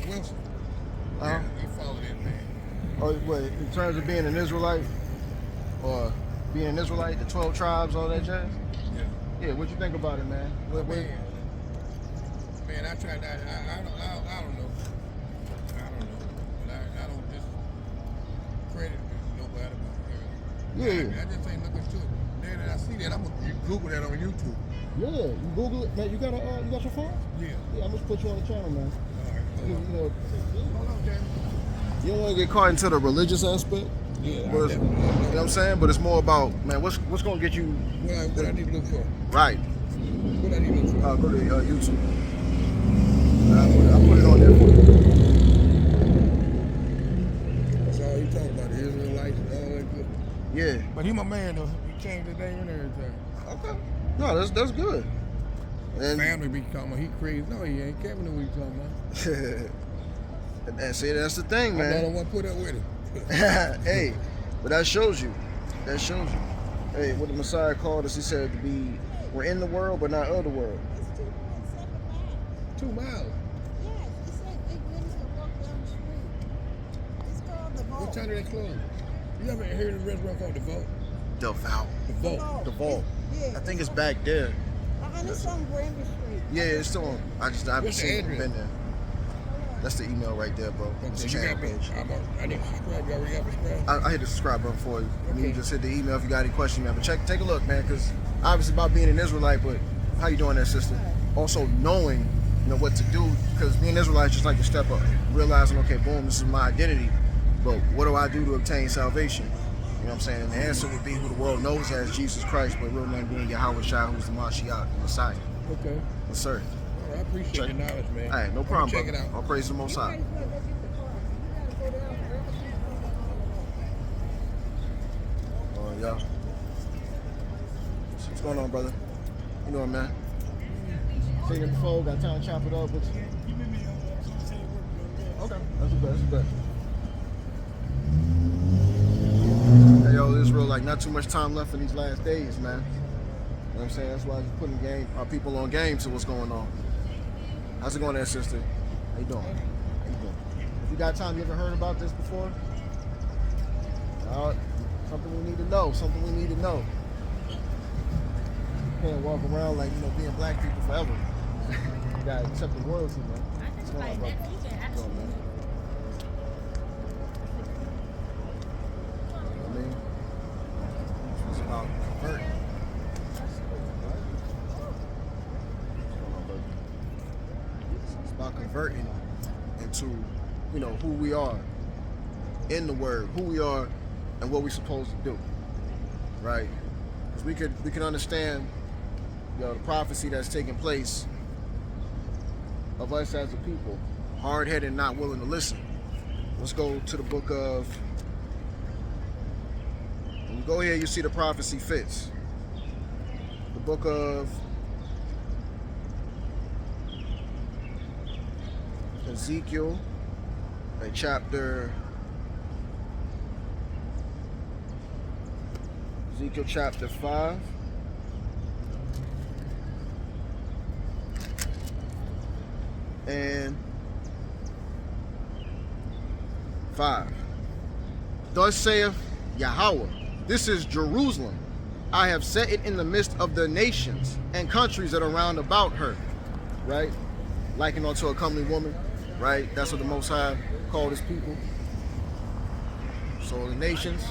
Wilson. Yeah, he followed that man. Oh, wait, in terms of being an Israelite, or being an Israelite, the 12 tribes, all that jazz? Yeah. Yeah, what you think about it, man? What, Man, I tried that. I don't know. I don't know. But I don't just credit nobody. Yeah. I just ain't looking to it. Then I see that, I'm gonna Google that on YouTube. Yeah, you Google it, man. You got your phone? Yeah. Yeah, I'm gonna put you on the channel, man. All right. Hold on, Jamie. You don't want to get caught into the religious aspect. Yeah, But you know what I'm saying? But it's more about, man, what's going to get you... What I need to look for. Right. What I need to look for. Go to YouTube. I'll put it on there for you. That's all he talking about, the Israelites and all that good. Yeah. But he my man, though. He changed the name and everything. Okay. No, that's good. And family be talking about, he crazy. No, he ain't. Kevin know what he talking about. And see, that's the thing, man. I don't want to put up with him. Hey, but that shows you. That shows you. Hey, what the Messiah called us, he said to be, we're in the world, but not of the world. It's 2.7 miles. 2 miles. Yes, he said 8 minutes to walk down the street. It's called the Vault. What time do they close? You ever heard of a restaurant called the Vault? The Vault. The Vault. The Vault. Yeah. I think it's back there. It's on Granby Street. Yeah, it's still on. I haven't What's the seen it. address? Been there. That's the email right there, bro. It's the Okay, you channel got me. page. I need to subscribe. You already got me subscribed? I hit the subscribe button for you. And Okay. you just hit the email if you got any questions, man. But take a look, man, because obviously about being an Israelite, but how you doing there, sister? Also knowing, what to do, because being Israelite is just like to step up, realizing, okay, boom, this is my identity, but what do I do to obtain salvation? You know what I'm saying? And the answer would be who the world knows as Jesus Christ, but real name being Yahawashi, who's the Mashiach, the Messiah. Okay. Yes, sir. I appreciate the knowledge, man. All right, no problem, Check it brother. out. All praise the Most High. Yeah. What's going on, brother? You know what, man? Seen it before, got time to chop it up with you. Okay, that's the best. Hey, yo, Israel, like, not too much time left in these last days, man. You know what I'm saying? That's why I'm putting our people on game to what's going on. How's it going there, sister? How you doing? If you got time, you ever heard about this before? Something we need to know. You can't walk around like, being black people forever. You gotta accept the royalty, man. What's going on, brother? What's going on, man? I mean, it's about converting. It's about converting into, who we are in the Word, who we are, and what we're supposed to do, right? Because we can understand, the prophecy that's taking place of us as a people, hard-headed and not willing to listen. Let's go to the book of, when you go here, you see the prophecy fits. The book of Ezekiel, chapter 5. And 5. Thus saith Yahweh, this is Jerusalem. I have set it in the midst of the nations and countries that are round about her. Right? Likened unto a comely woman. Right? That's what the Most High called his people. So the nations,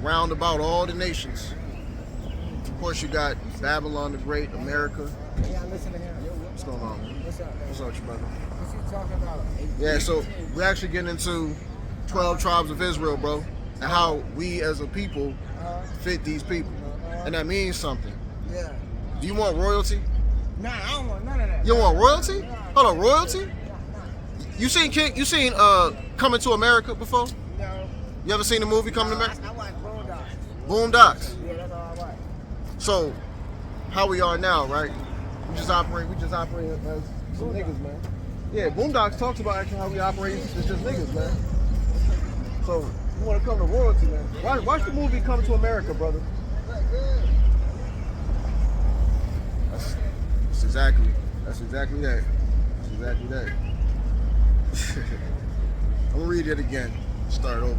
round about all the nations. Of course, you got Babylon the Great, America. What's going on, man? What's up with you, brother? What's he talking about? Yeah, so we're actually getting into 12 tribes of Israel, bro, and how we as a people fit these people. And that means something. Yeah. Do you want royalty? Nah, I don't want none of that. You don't want royalty? Hold on, royalty? You seen Coming to America before? No. You ever seen the movie Coming to America? I watch Boondocks. Boondocks. Yeah, that's all I watch. So, how we are now, right? We just operate as some niggas, man. Yeah, Boondocks talks about actually how we operate as just niggas, man. So, you want to come to royalty, man. Watch the movie Come to America, brother. That's exactly that. I'm gonna read it again. Start over.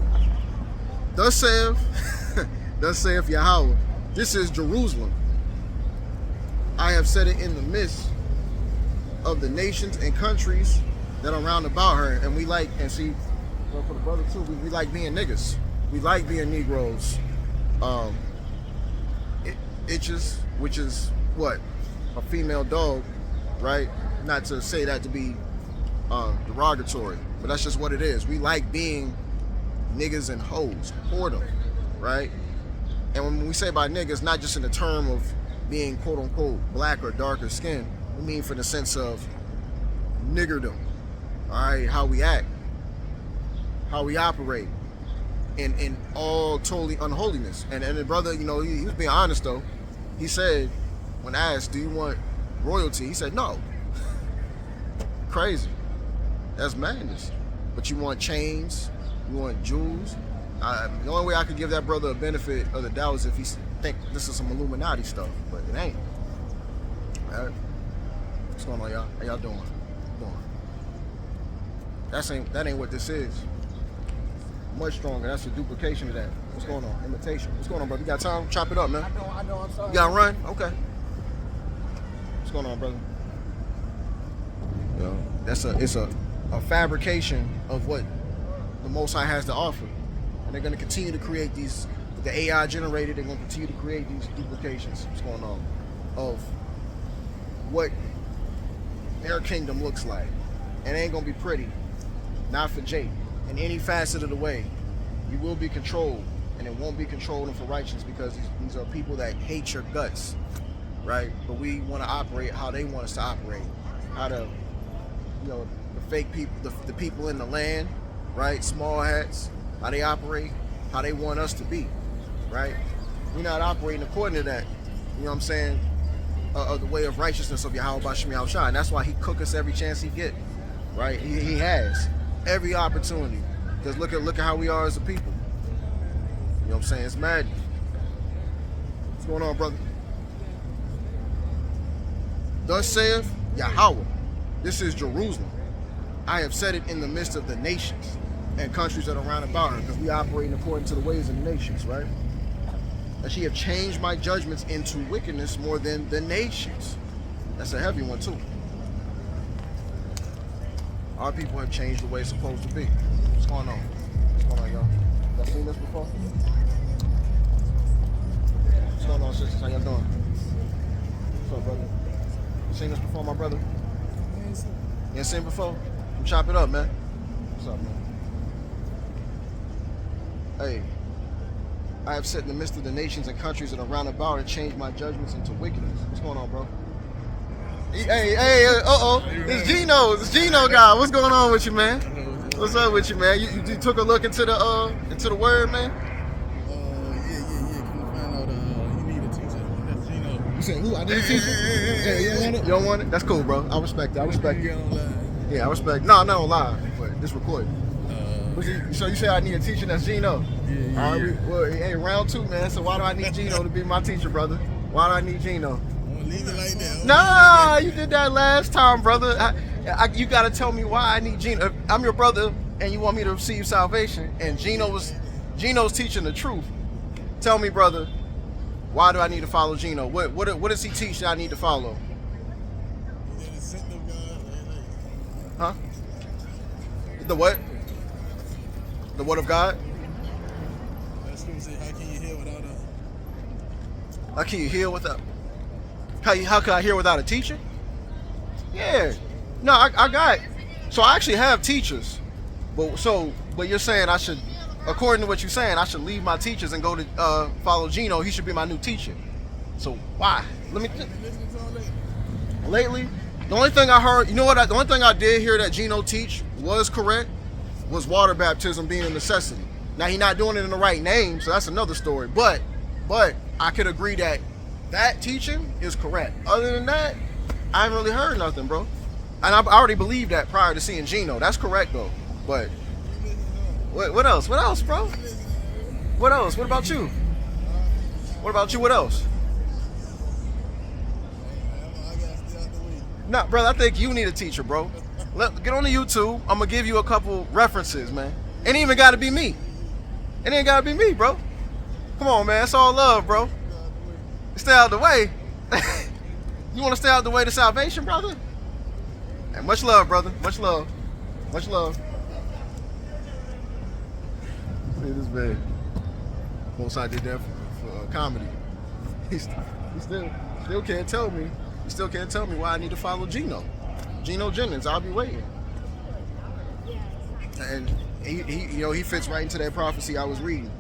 Thus saith Yahweh, this is Jerusalem. I have set it in the midst of the nations and countries that are round about her. And we like, and see, well, for the brother too, we like being niggas. We like being Negroes. Itches, which is what? A female dog, right? Not to say that to be derogatory, but that's just what it is. We like being niggas and hoes, whoredom, right? And when we say by niggas, not just in the term of being quote unquote black or darker skin, we mean for the sense of niggerdom, all right? How we act, how we operate, in all totally unholiness. And the brother, you know, he was being honest though. He said, when asked, do you want royalty? He said, no. Crazy. That's madness. But you want chains, you want jewels. The only way I could give that brother a benefit of the doubt is if he think this is some Illuminati stuff, but it ain't. All right? What's going on, y'all? How y'all doing? That ain't what this is. Much stronger. That's a duplication of that. What's going on? Imitation. What's going on, brother? You got time? Chop it up, man. I know, I'm sorry. You gotta run? Okay. What's going on, brother? Yo, it's a fabrication of what the Most High has to offer. And they're gonna continue to create these, the AI generated, they're gonna continue to create these duplications. What's going on? Of what their kingdom looks like. And it ain't gonna be pretty. Not for Jake. In any facet of the way, you will be controlled, and it won't be controlled for righteousness, because these are people that hate your guts, right? But we want to operate how they want us to operate, how to, you know, the fake people, the people in the land, right? Small hats, how they operate, how they want us to be, right? We're not operating according to that, you know what I'm saying? Of the way of righteousness of Yahawashi, and that's why he cook us every chance he get, right? He has. Every opportunity, because look at how we are as a people. You know what I'm saying? It's madness. What's going on, brother? Thus saith Yahweh, this is Jerusalem. I have set it in the midst of the nations and countries that are round about her, because we operate according to the ways of the nations, right? That she have changed my judgments into wickedness more than the nations. That's a heavy one too. Our people have changed the way it's supposed to be. What's going on? What's going on, y'all? Y'all seen this before? What's going on, sisters? How y'all doing? What's up, brother? You seen this before, my brother? You ain't seen it before? Come chop it up, man. What's up, man? Hey, I have set in the midst of the nations and countries that are round about and changed my judgments into wickedness. What's going on, bro? Hey, it's Gino. It's Gino guy. What's going on with you, man? What's up with you, man? You took a look into the word, man? Yeah. Come to find out, you need a teacher. That's Gino. You said who? I need a teacher? Yeah, you don't want it? You don't want it? That's cool, bro. I respect it. Yeah, I respect. No, I'm not on live, but this recording. So you say I need a teacher? That's Gino. Yeah. All right, well, hey, round two, man. So why do I need Gino to be my teacher, brother? Why do I need Gino? Leave it like that. Nah, you did that last time, brother. You gotta tell me why I need Gino. If I'm your brother, and you want me to receive salvation, and Gino's teaching the truth. Tell me, brother, why do I need to follow Gino? What does he teach that I need to follow? Huh? The what? The word of God? That's what say. How can you hear without a? How can you hear without? How can I hear without a teacher? Yeah. No, I got. So I actually have teachers, but you're saying I should, according to what you're saying, I should leave my teachers and go to follow Gino. He should be my new teacher. So why? Let me. Lately, the only thing I heard, you know what? The only thing I did hear that Gino teach was correct was water baptism being a necessity. Now he's not doing it in the right name, so that's another story. But I could agree that teaching is correct. Other than that, I haven't really heard nothing, bro. And I already believed that prior to seeing Gino. That's correct though. But what else? What else, bro? What else? What about you? What about you? What else? Nah, brother, I think you need a teacher, bro. Get on the YouTube. I'm gonna give you a couple references, man. Ain't even gotta be me. It ain't gotta be me, bro. Come on, man. It's all love, bro. Stay out the way. You wanna stay out the way to salvation, brother? And much love, brother. Much love. Much love. See this man. Most I did that for comedy. He still can't tell me. He still can't tell me why I need to follow Geno Jennings. I'll be waiting. And he fits right into that prophecy I was reading.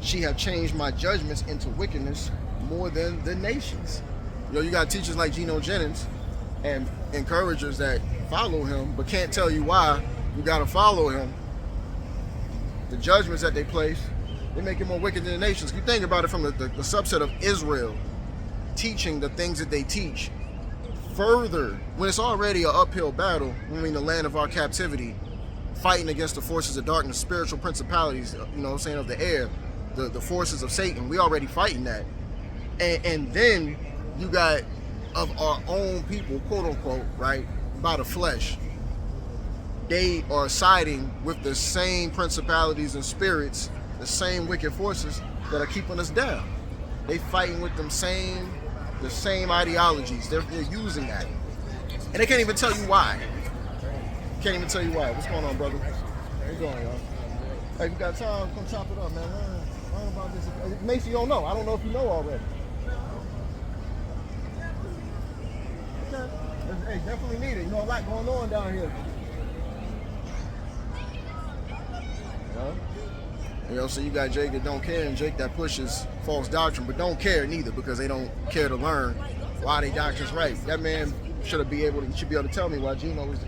She have changed my judgments into wickedness more than the nations. You got teachers like Geno Jennings and encouragers that follow him, but can't tell you why you got to follow him. The judgments that they place, they make it more wicked than the nations. You think about it from the subset of Israel teaching the things that they teach. Further, when it's already an uphill battle, the land of our captivity, fighting against the forces of darkness, spiritual principalities, of the air, the forces of Satan, we already fighting that. And then you got of our own people, quote unquote, right, by the flesh, they are siding with the same principalities and spirits, the same wicked forces that are keeping us down. They fighting with the same ideologies. They're using that. And they can't even tell you why. Can't even tell you why. What's going on, brother? How you doing, y'all? Hey, if you got time, come chop it up, man. Learn about this. Macy, you don't know. I don't know if you know already. Okay. Hey, definitely need it. A lot going on down here. So you got Jake that don't care and Jake that pushes false doctrine, but don't care neither because they don't care to learn why they doctrine's right. That man should be able to tell me why Geno is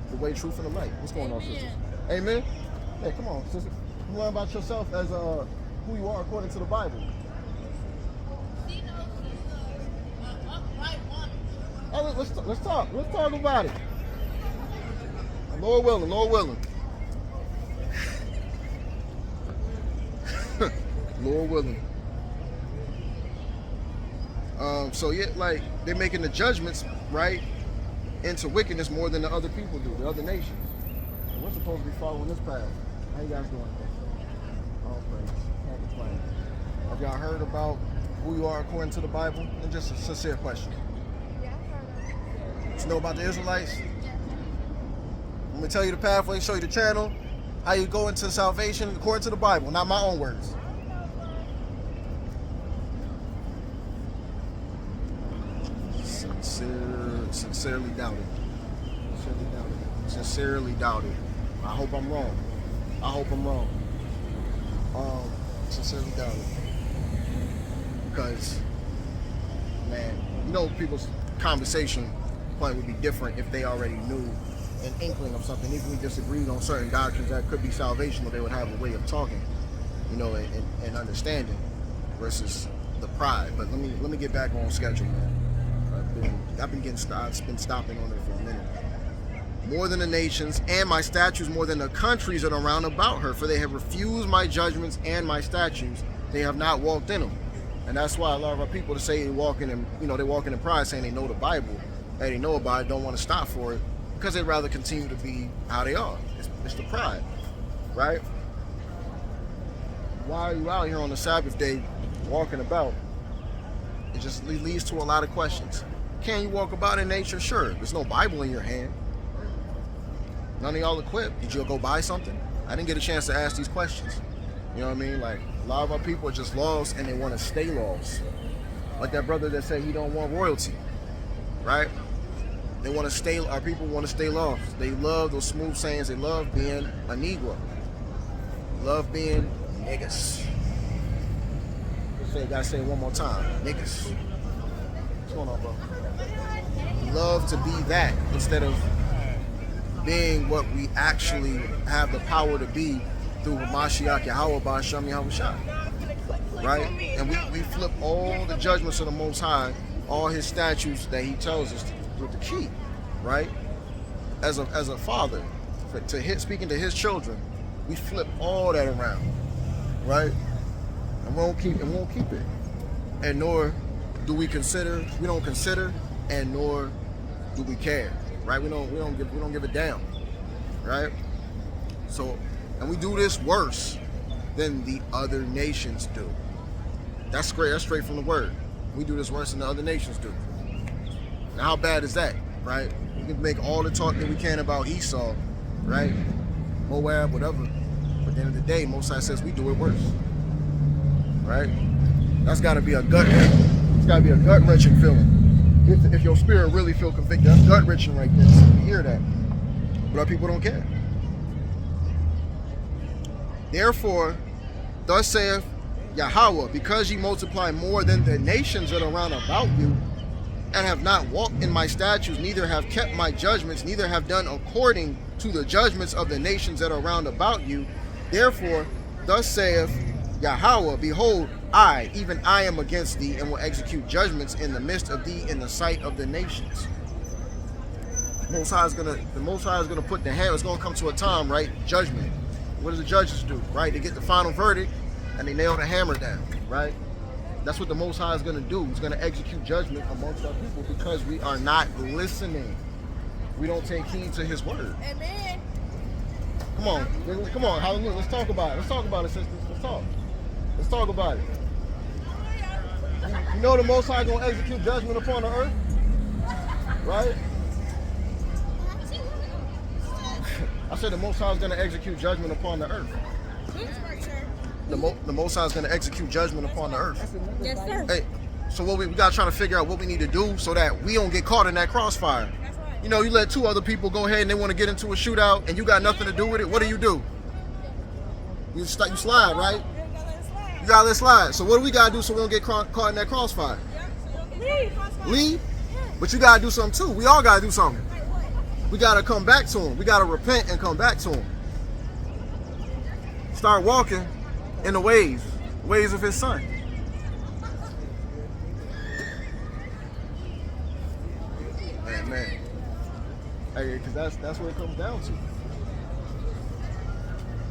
the way, truth, and the light. What's going on, sisters? Amen? Hey, come on, sister. You learn about yourself as who you are according to the Bible. Oh, let's talk. Let's talk about it. Lord willing. Lord willing. So yeah, like they're making the judgments right into wickedness more than the other people do, the other nations. So we're supposed to be following this path. How you guys doing? All praise. Can't complain. Have y'all heard about who you are according to the Bible? And just a sincere question. Yeah, I've heard of it. You know about the Israelites? I'm gonna tell you the pathway, show you the channel, how you go into salvation according to the Bible, not my own words. Sincerely doubt it. Sincerely doubt it. I hope I'm wrong. Sincerely doubt it. Because, man, people's conversation point would be different if they already knew an inkling of something. If we disagreed on certain doctrines that could be salvational, they would have a way of talking, and understanding versus the pride. But let me get back on schedule, man. I've been stopping on it for a minute. More than the nations, and my statutes more than the countries that are round about her, for they have refused my judgments and my statutes. They have not walked in them. And that's why a lot of our people to say they're walking in pride, saying they know the Bible, they know about it, don't want to stop for it, because they'd rather continue to be how they are. It's the pride, right? Why are you out here on the Sabbath day walking about? It just leads to a lot of questions. Can you walk about in nature? Sure. There's no Bible in your hand. None of y'all equipped. Did you go buy something? I didn't get a chance to ask these questions. You know what I mean? Like, a lot of our people are just lost and they want to stay lost. Like that brother that said he don't want royalty, right? Our people want to stay lost. They love those smooth sayings. They love being a Negro. Love being niggas. Gotta say it one more time. Niggas. What's going on, bro? Love to be that instead of being what we actually have the power to be through Mashiach Yahawashi Yahawashi. Right? And we flip all the judgments of the Most High, all his statutes that he tells us to keep, right? As a father, speaking to his children, we flip all that around, right? And we won't keep it. And nor do we don't consider and nor do we care, right? We don't give a damn, right? So, and we do this worse than the other nations do. That's great. That's straight from the word. We do this worse than the other nations do. Now, how bad is that, right? We can make all the talk that we can about Esau, right? Moab, whatever. But at the end of the day, Most High says we do it worse, right? That's got to be a it's got to be a gut-wrenching feeling. If your spirit really feel convicted, that's gut-wrenching right there. So you hear that. But our people don't care. Therefore, thus saith Yahawah, because ye multiply more than the nations that are round about you, and have not walked in my statutes, neither have kept my judgments, neither have done according to the judgments of the nations that are round about you. Therefore, thus saith Yahawah, behold, I, even I am against thee, and will execute judgments in the midst of thee in the sight of the nations. The Most High is gonna put the hand. It's gonna come to a time, right? Judgment. What do the judges do, right? They get the final verdict and they nail the hammer down, right? That's what the Most High is gonna do. He's gonna execute judgment amongst our people because we are not listening. We don't take heed to His word. Amen. Come on, hallelujah. Let's talk about it. Let's talk about it, sisters. Let's talk about it. You know the Most High gonna execute judgment upon the earth, right? I said the Most High is gonna execute judgment upon the earth. The Most High is gonna execute judgment upon the earth. Yes, sir. Hey, so what we gotta try to figure out what we need to do so that we don't get caught in that crossfire. That's right. You know, you let two other people go ahead and they want to get into a shootout and you got nothing to do with it. What do? You slide, right? You gotta let it slide. So what do we gotta do so we don't get caught in that crossfire? Leave? But you gotta do something too. We all gotta do something. We gotta come back to Him. We gotta repent and come back to Him. Start walking in the ways of His Son. Man. Hey, because that's what it comes down to.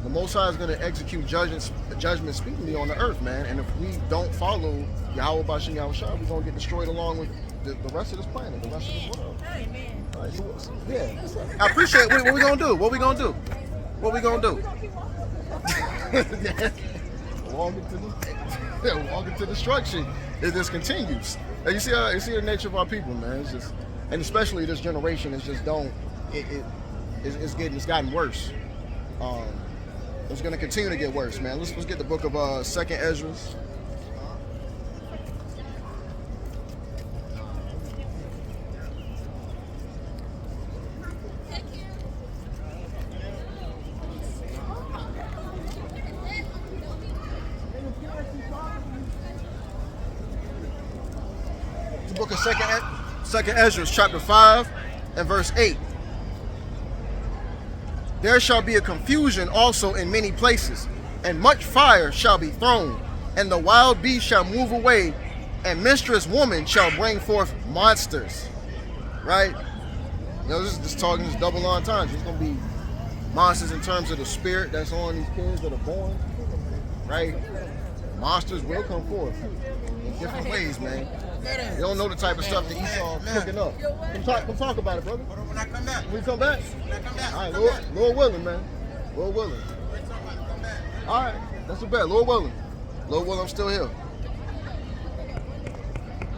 The Most High is going to execute judgment speedily on the earth, man. And if we don't follow Yahweh Bashem Yahawashi, we're going to get destroyed along with the rest of this planet, the rest of this world. Amen. All right, so, yeah. I appreciate it. What we going to do? What we going to do? What we going to do? Walk into destruction. It just continues. And you see the nature of our people, man. It's just, and especially this generation, it's just it's gotten worse. It's going to continue to get worse, man. Let's get the book of 2nd Ezra. The book of 2nd Ezra, chapter 5 and verse 8. There shall be a confusion also in many places, and much fire shall be thrown, and the wild beast shall move away, and minstrous woman shall bring forth monsters. Right? You know, this is just talking this double entendre. It's going to be monsters in terms of the spirit that's on these kids that are born. Right? Monsters will come forth in different ways, man. You don't know the type of stuff that Esau cooking up. Come talk about it, brother. When I come back. We come back? When I come back. All right, Lord willing, man. Lord willing. All right, that's a bet. Lord willing. Lord willing, I'm still here.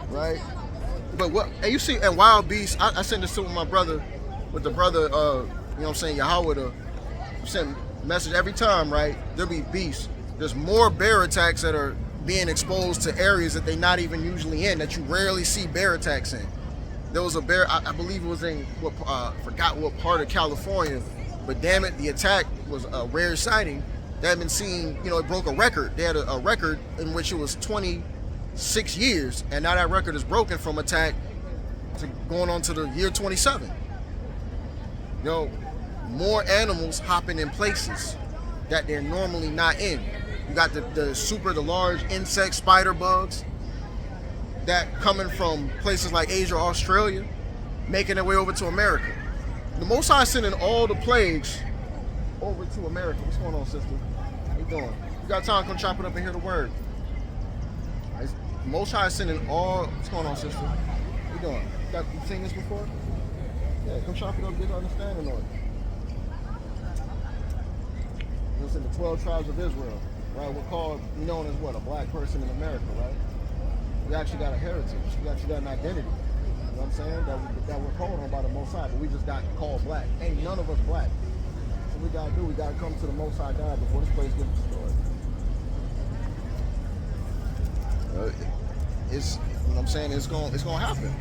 Right? But what, and you see, and wild beasts, I send this to my brother, with the brother, you know what I'm saying, Yahawah, to send message every time, right? There'll be beasts. There's more bear attacks that are being exposed to areas that they're not even usually in, that you rarely see bear attacks in. There was a bear, I believe it was in, forgot what part of California, but damn it, the attack was a rare sighting that had been seen, you know, it broke a record. They had a record in which it was 26 years, and now that record is broken from attack to going on to the year 27. You know, more animals hopping in places that they're normally not in. You got the large insect spider bugs that coming from places like Asia, Australia, making their way over to America. The Most High sending all the plagues over to America. What's going on, sister? How you doing? You got time? Come chop it up and hear the word. The Most High sending all. What's going on, sister? How you doing? You've seen this before? Yeah, come chop it up, get an understanding on it. It's in the 12 tribes of Israel, right? We're called, known as what? A black person in America, right? We actually got a heritage. We actually got an identity. You know what I'm saying? That we're called on by the Most High, but we just got called black. Ain't none of us black. So what we gotta do, we gotta come to the Most High God before this place gets destroyed. It's, you know what I'm saying? It's gonna happen.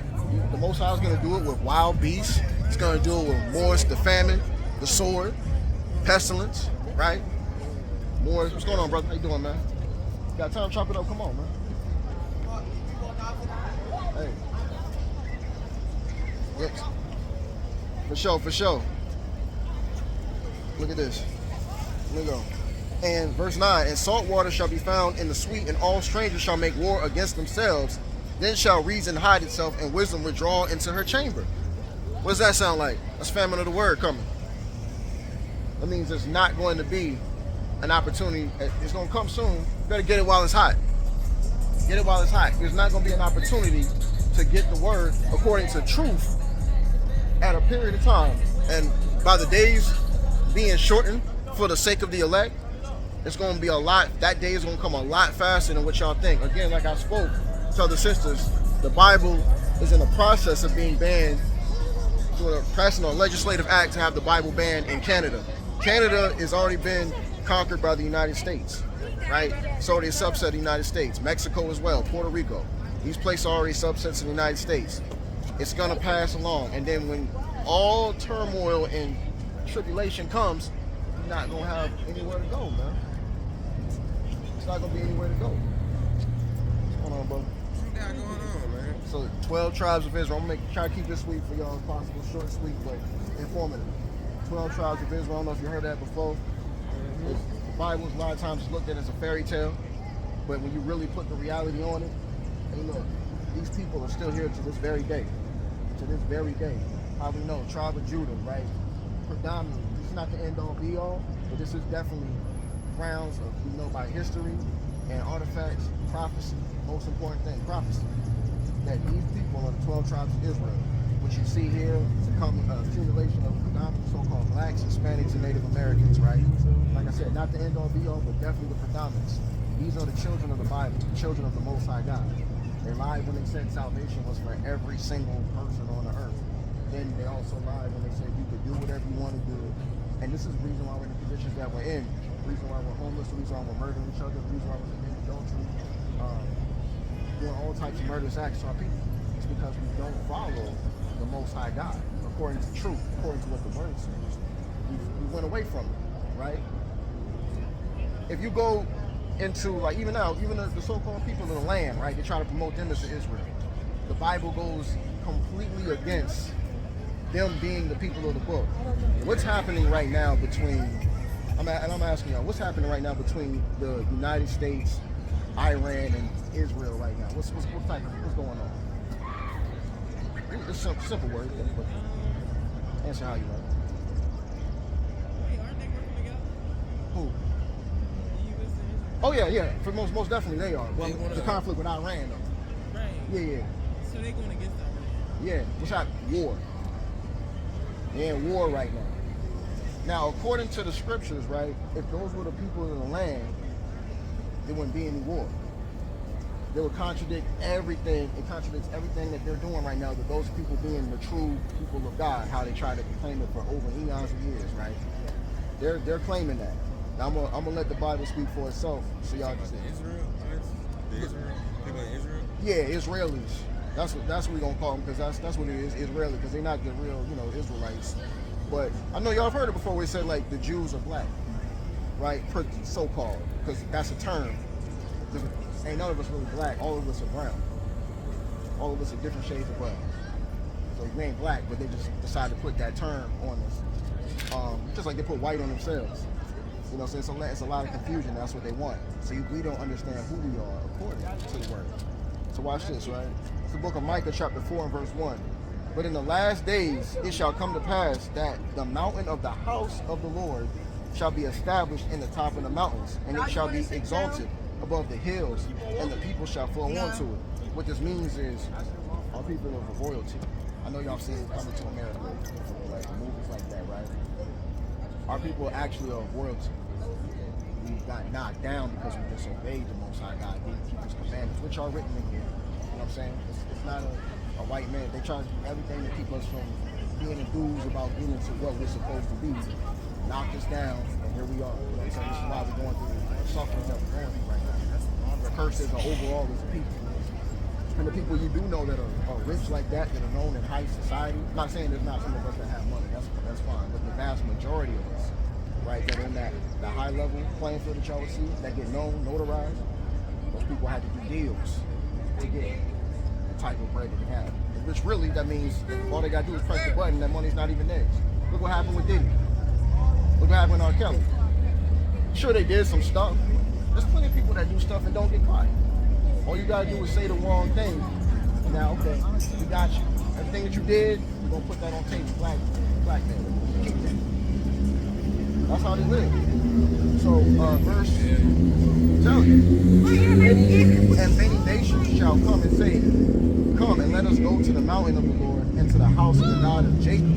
The Most High is gonna do it with wild beasts. It's gonna do it with Morse, the famine, the sword, pestilence, right? Morse, what's going on, brother? How you doing, man? Got time to chop it up? Come on, man. Hey. Yep. For sure. Look at this. Let me go. And verse 9, and salt water shall be found in the sweet, and all strangers shall make war against themselves. Then shall reason hide itself, and wisdom withdraw into her chamber. What does that sound like? That's famine of the word coming. That means there's not going to be an opportunity. It's going to come soon. You better get it while it's hot. Get it while it's hot. There's not going to be an opportunity to get the word according to truth at a period of time. And by the days being shortened for the sake of the elect, it's going to be a lot. That day is going to come a lot faster than what y'all think. Again, like I spoke to other sisters, the Bible is in the process of being banned through passing a legislative act to have the Bible banned in Canada. Canada has already been conquered by the United States, right? So they're a subset of the United States. Mexico as well, Puerto Rico. These places are already subsets of the United States. It's going to pass along. And then when all turmoil and tribulation comes, you're not going to have anywhere to go, man. It's not going to be anywhere to go. What's going on, bro? What you got going on, man? So 12 tribes of Israel. I'm going to try to keep this sweet for y'all as possible. Short and sweet, but informative. 12 tribes of Israel. I don't know if you heard that before. The Bible is a lot of times looked at as a fairy tale, but when you really put the reality on it, hey look, these people are still here to this very day. To this very day. How we know? Tribe of Judah, right? Predominantly. This is not the end all be all, but this is definitely grounds of, we know by history and artifacts, prophecy. Most important thing, prophecy. That these people are the 12 tribes of Israel. What you see here is a accumulation of predominantly so-called blacks, Hispanics, and Native Americans, right? Like I said, not the end all be all, but definitely the predominance. These are the children of the Bible, the children of the Most High God. They lied when they said salvation was for every single person on the earth. Then they also lied when they said you could do whatever you want to do. And this is the reason why we're in the positions that we're in. The reason why we're homeless, the reason why we're murdering each other, the reason why we're committing adultery, doing all types of murderous acts to our people. It's because we don't follow the Most High God, according to truth, according to what the word says. We went away from it, right? If you go into, like, even now, even the so-called people of the land, right, they try to promote them as Israel. The Bible goes completely against them being the people of the book. What's happening right now between, I'm asking y'all, what's happening right now between the United States, Iran, and Israel right now? What's going on? It's a simple word, but answer how you like. Wait, aren't they working together? Who? The U.S. and Israel. Oh yeah. For most definitely they are. Well, They wanna- the conflict with Iran though. Right. Yeah. So they're going against Iran. Yeah. What's happening? War. They're in war right now. Now, according to the scriptures, right, if those were the people in the land, there wouldn't be any war. They would contradict everything. It contradicts everything that they're doing right now, that those people being the true people of God, how they try to claim it for over eons of years, right? They're claiming that. Now, I'm gonna let the Bible speak for itself, so y'all can see. Israel? The Israel? People in Israel? Yeah, Israelis. That's what we're gonna call them, because that's what it is, Israeli, because they're not the real, Israelites. But I know y'all have heard it before where they said like the Jews are black, right? So-called, because that's a term. Ain't none of us really black. All of us are brown. All of us are different shades of brown. So we ain't black, but they just decided to put that term on us. Just like they put white on themselves. You know, so it's a lot of confusion. That's what they want. So we don't understand who we are according to the word. So watch this, right? It's the book of Micah, chapter 4 and verse 1. But in the last days it shall come to pass that the mountain of the house of the Lord shall be established in the top of the mountains, and it shall be exalted above the hills, and the people shall flow onto it. What this means is our people of royalty. I know y'all seen Coming to America, like movies like that, right? Our people actually are royalty. We got knocked down because we disobeyed the Most High God, didn't keep His commandments, which are written in here. You know what I'm saying? It's not a white man. They try to do everything to keep us from being enthused about getting to what we're supposed to be. Knocked us down, and here we are. You know what I'm saying? This is why we're going through the suffering that we're going through right now. The curses are overall as a people. And the people you do know that are rich like that are known in high society. I'm not saying there's not some of us that have money. That's fine. But the vast majority of us, right, that are in that the high level playing field that y'all would see, that get known, notarized, those people had to do deals to get the type of bread that they have. Which really, that means all they got to do is press the button, that money's not even theirs. Look what happened with Diddy. Look what happened with R. Kelly. Sure, they did some stuff. There's plenty of people that do stuff and don't get caught. All you gotta do is say the wrong thing. And now, okay, we got you. Everything that you did, we're gonna put that on tape. Black man. Keep that. That's how they live. So, verse tell you. And many nations shall come and say, come and let us go to the mountain of the Lord and to the house of the God of Jacob.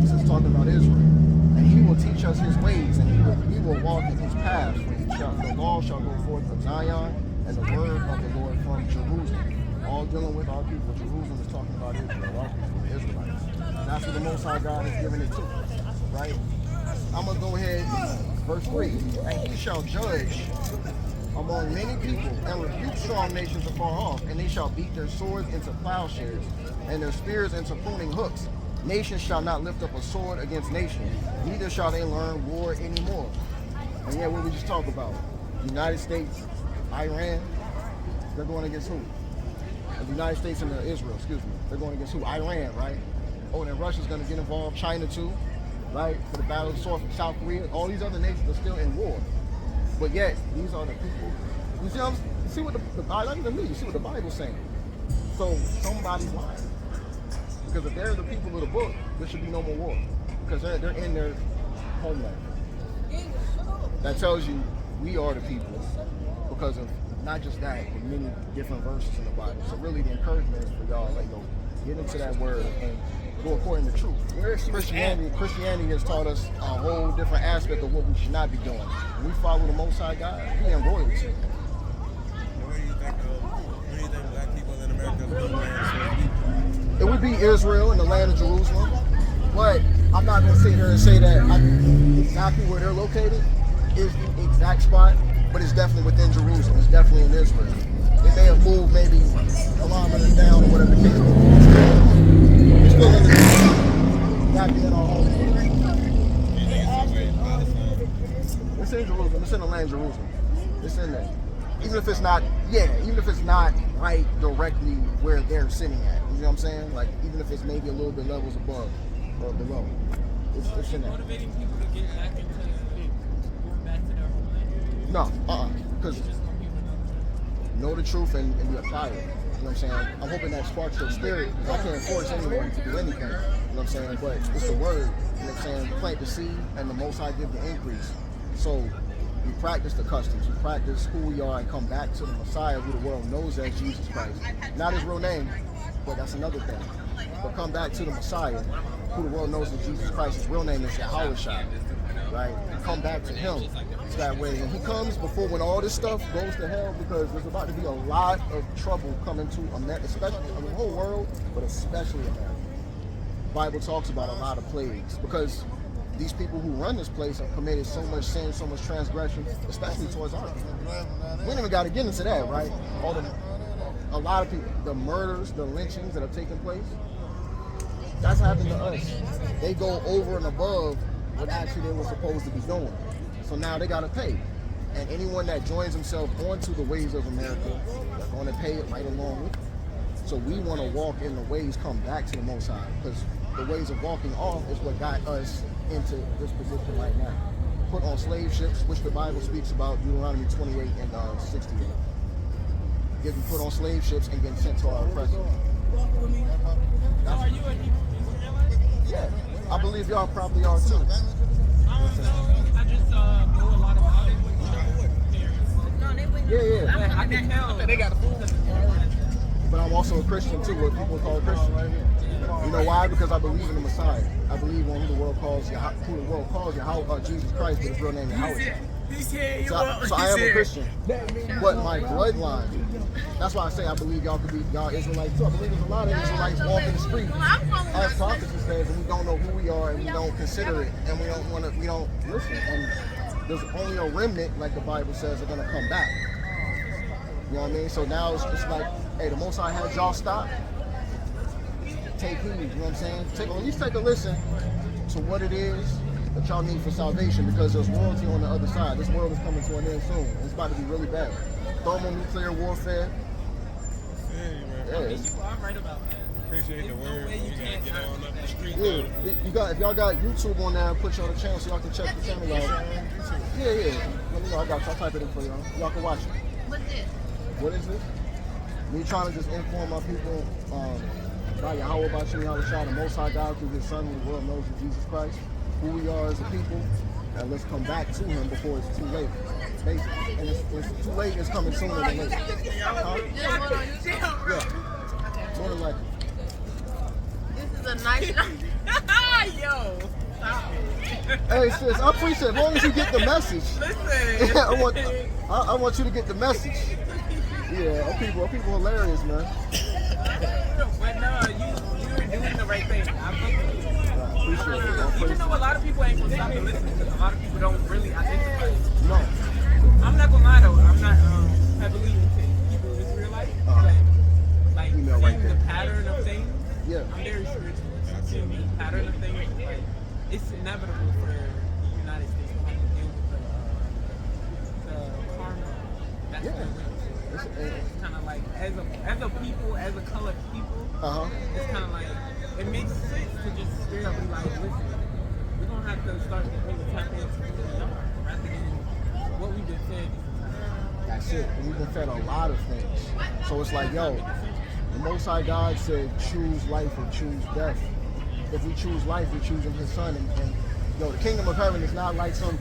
This is talking about Israel. And he will teach us his ways, and we will walk in his paths. For the law shall go forth from Zion, and the word of the Lord from Jerusalem. All dealing with our people. Jerusalem is talking about Israel, our people, the Israelites. And that's what the Most High God is giving it to, right? I'm going to go ahead, verse 3. And he shall judge among many people, and rebuke strong nations afar off, and they shall beat their swords into plowshares, and their spears into pruning hooks. Nation shall not lift up a sword against nation, neither shall they learn war anymore. And yeah, what we just talked about, United States, Iran, they're going against who? The United States and Israel, excuse me. They're going against who? Iran, right? Oh, and then Russia's going to get involved, China too, right? For the battle of South Korea. All these other nations are still in war. But yet, these are the people. You see what the Bible, not even me, you see what the Bible's saying. So somebody's lying. Because if they're the people of the book, there should be no more war. Because they're in their homeland. That tells you we are the people because of not just that, but many different verses in the Bible. So really the encouragement is for y'all, like, yo, get into that word and go according to truth. Christianity has taught us a whole different aspect of what we should not be doing. When we follow the Most High God, we in royalty. Where do you think black people in America live? It would be Israel and the land of Jerusalem, but I'm not going to sit here and say that exactly where they're located is the exact spot, but it's definitely within Jerusalem. It's definitely in Israel. They may have moved maybe kilometers down or whatever the case may be. It's still in the back in our home. It's in Jerusalem. It's in the land of Jerusalem. It's in there. Even if it's not right directly where they're sitting at. You know what I'm saying? Like, even if it's maybe a little bit levels above or below. It's in there. Motivating people to get back into their homeland. No, because know the truth and you apply it. You know what I'm saying? I'm hoping that sparks your spirit. I can't force anyone to do anything. You know what I'm saying? But it's the word. You know what I'm saying? Plant the seed and the Most High give the increase. So we practice the customs. We practice who we are and come back to the Messiah who the world knows as Jesus Christ. Not his real name, but that's another thing. But come back to the Messiah who the world knows as Jesus Christ. His real name is Yahawashi. Right? And come back to him. So that way, when he comes before when all this stuff goes to hell, because there's about to be a lot of trouble coming to America, especially the whole world, but especially America. The Bible talks about a lot of plagues because these people who run this place have committed so much sin, so much transgression, especially towards our people. We ain't even got to get into that, right? A lot of people, the murders, the lynchings that have taken place, that's happened to us. They go over and above what actually they were supposed to be doing. So now they got to pay. And anyone that joins himself onto the ways of America, they're going to pay it right along with it. So we want to walk in the ways, come back to the Most High, because the ways of walking off is what got us into this position right now. Put on slave ships, which the Bible speaks about, Deuteronomy 28 and 68. Getting put on slave ships and getting sent to our oppressors. So are you an Israelite? Yeah, I believe y'all probably are too. I don't know. I just know a lot about it. Yeah. I can tell. They got a food. But I'm also a Christian too, what people call a Christian right here. You know why? Because I believe in the Messiah. I believe on who the world calls Yahawashi, Jesus Christ, but his real name is Yahawashi. So I am a Christian, but my bloodline. That's why I say I believe y'all could be y'all Israelites too. I believe there's a lot of Israelites walking the street as prophecy says, and we don't know who we are, and we don't consider it, and we don't listen. And there's only a remnant, like the Bible says, are gonna come back. You know what I mean? So now it's just like, hey, the Most High had y'all stop. Take heed, you know what I'm saying? At least take a listen to what it is that y'all need for salvation, because there's royalty on the other side. This world is coming to an end soon. It's about to be really bad. Thermonuclear warfare. Yeah, You are right about that. appreciate the word. You gotta get on up the street. Yeah, if y'all got YouTube on there, put y'all on the channel so y'all can check the channel out. Yeah. Let me know. I got y'all. Type it in for y'all. Y'all can watch it. What's this? What is this? Me trying to just inform my people by Yahawashi, the Most High God through His Son, who the world knows is Jesus Christ, who we are as a people, and let's come back to Him before it's too late. Basically, and it's too late. It's coming sooner than later. Huh? Yeah. More than likely. This is a nice. Yo, stop it. Hey sis, I appreciate it. As long as you get the message. Listen. I want you to get the message. Yeah, our people hilarious, man. But no, you're doing the right thing. I Appreciate it. even though a lot of people ain't gonna stop to listen, because a lot of people don't really identify. No. I'm not gonna lie though, I'm not heavily into Hebrew Israelite, but like Email right seeing the there. pattern of things. Yeah. I'm very spiritual. Seeing the pattern of things, like it's inevitable for the United States to have to deal with the karma. That's Yeah. what it's kind of like as a people, as a colored people. It's kind of like it makes sense to just straight up be like, listen, we're gonna have to start to really tap into who we are rather than what we've been fed. That's it. And we've been fed a lot of things. So it's like, yo, the Most High God said, choose life or choose death. If we choose life, we're choosing His Son. And yo, the kingdom of heaven is not like some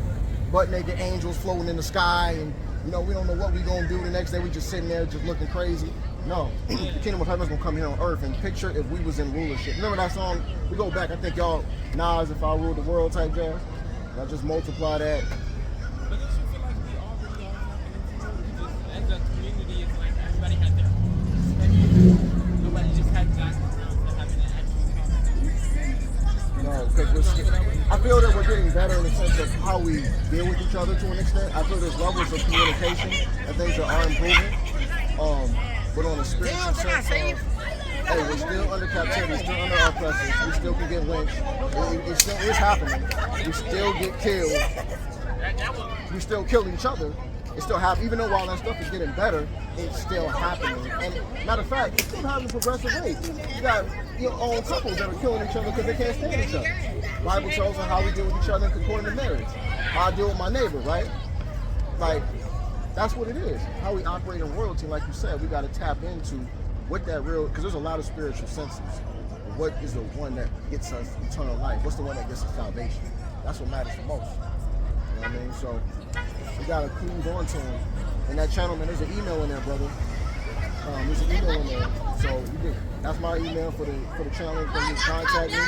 butt-naked angels floating in the sky and, you know, we don't know what we're going to do the next day. We just sitting there just looking crazy. No, the kingdom of heaven is going to come here on earth. And picture if we was in rulership. Remember that song? We go back, I think y'all, Nas, If I Ruled the World type jazz. Y'all just multiply that. But don't you feel like we already are tapping into it? Just as a community, it's like everybody has their own perspective. Nobody just has gotten around to having an actual conversation. No, because I feel that we're getting better in the sense of how we deal with each other to an extent. I feel there's levels of communication and things that are improving. But on a spiritual sense, hey, we're still under captivity, still under oppressors. We still can get lynched. It still is happening. We still get killed. We still kill each other. It still happens. Even though while that stuff is getting better, it's still happening. And matter of fact, it's still having progressive rates. You got your own couples that are killing each other because they can't stand each other. Bible tells us how we deal with each other according to marriage. How I deal with my neighbor, right? Like, that's what it is. How we operate in royalty, like you said, we got to tap into what that real, because there's a lot of spiritual senses. What is the one that gets us eternal life? What's the one that gets us salvation? That's what matters the most. You know what I mean? So we got to cruise on to him. And that channel, man, there's an email in there, brother. There's an email in there. So that's my email for the channel. You can contact me.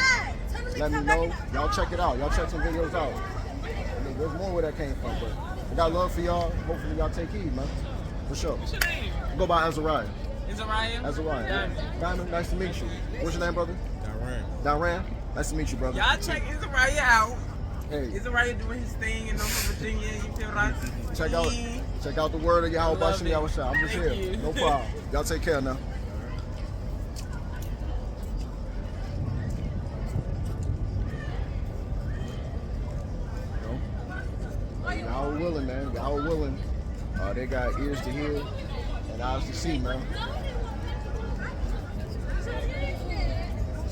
Let me know. Y'all check it out. Y'all check some videos out. I mean, there's more where that came from, but I got love for y'all. Hopefully y'all take heed, man. For sure. What's your name? Go by Azariah. Azariah? Azariah. Diamond, nice to meet you. What's your name, brother? Daran. Nice to meet you, brother. Y'all check Azariah out. Hey. Azariah doing his thing in North Virginia. You feel right? Check out the word of Yahawashi. I'm just Thank here. you. No problem. Y'all take care now. Y'all willing, man. Y'all willing. They got ears to hear and eyes to see, man.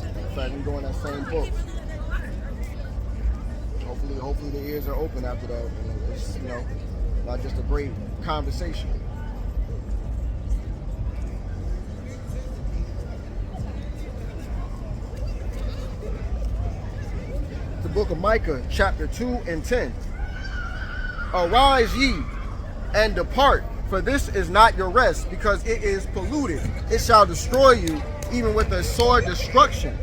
In fact, we're doing that same book. Hopefully the ears are open after that. And it's, you know, not just a great conversation. The book of Micah, chapter 2 and 10. Arise ye and depart, for this is not your rest, because it is polluted. It shall destroy you, even with a sore destruction.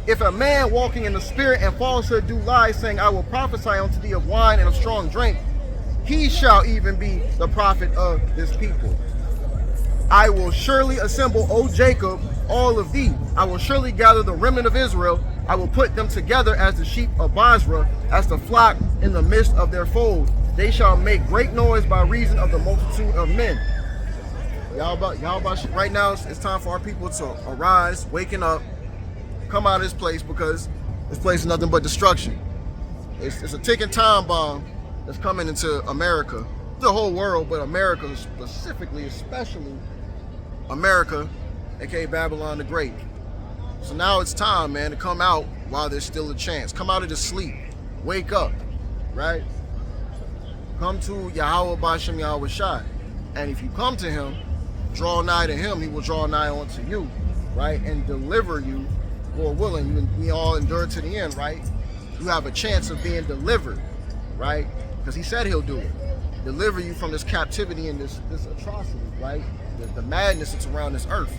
If a man walking in the spirit and falsehood do lie, saying, I will prophesy unto thee of wine and of strong drink, he shall even be the prophet of this people. I will surely assemble, O Jacob, all of thee. I will surely gather the remnant of Israel. I will put them together as the sheep of Basra, as the flock in the midst of their fold. They shall make great noise by reason of the multitude of men. Yahawashi, right now it's time for our people to arise, waking up, come out of this place, because this place is nothing but destruction. It's a ticking time bomb that's coming into America, the whole world, but America specifically, especially America, aka Babylon the Great. So now it's time, man, to come out while there's still a chance. Come out of the sleep. Wake up, right? Come to Yahweh Bashem Yahawashi. And if you come to him, draw nigh to him, he will draw nigh unto you, right? And deliver you, Lord willing. We all endure to the end, right? You have a chance of being delivered, right? Because he said he'll do it. Deliver you from this captivity and this atrocity, right? The madness that's around this earth.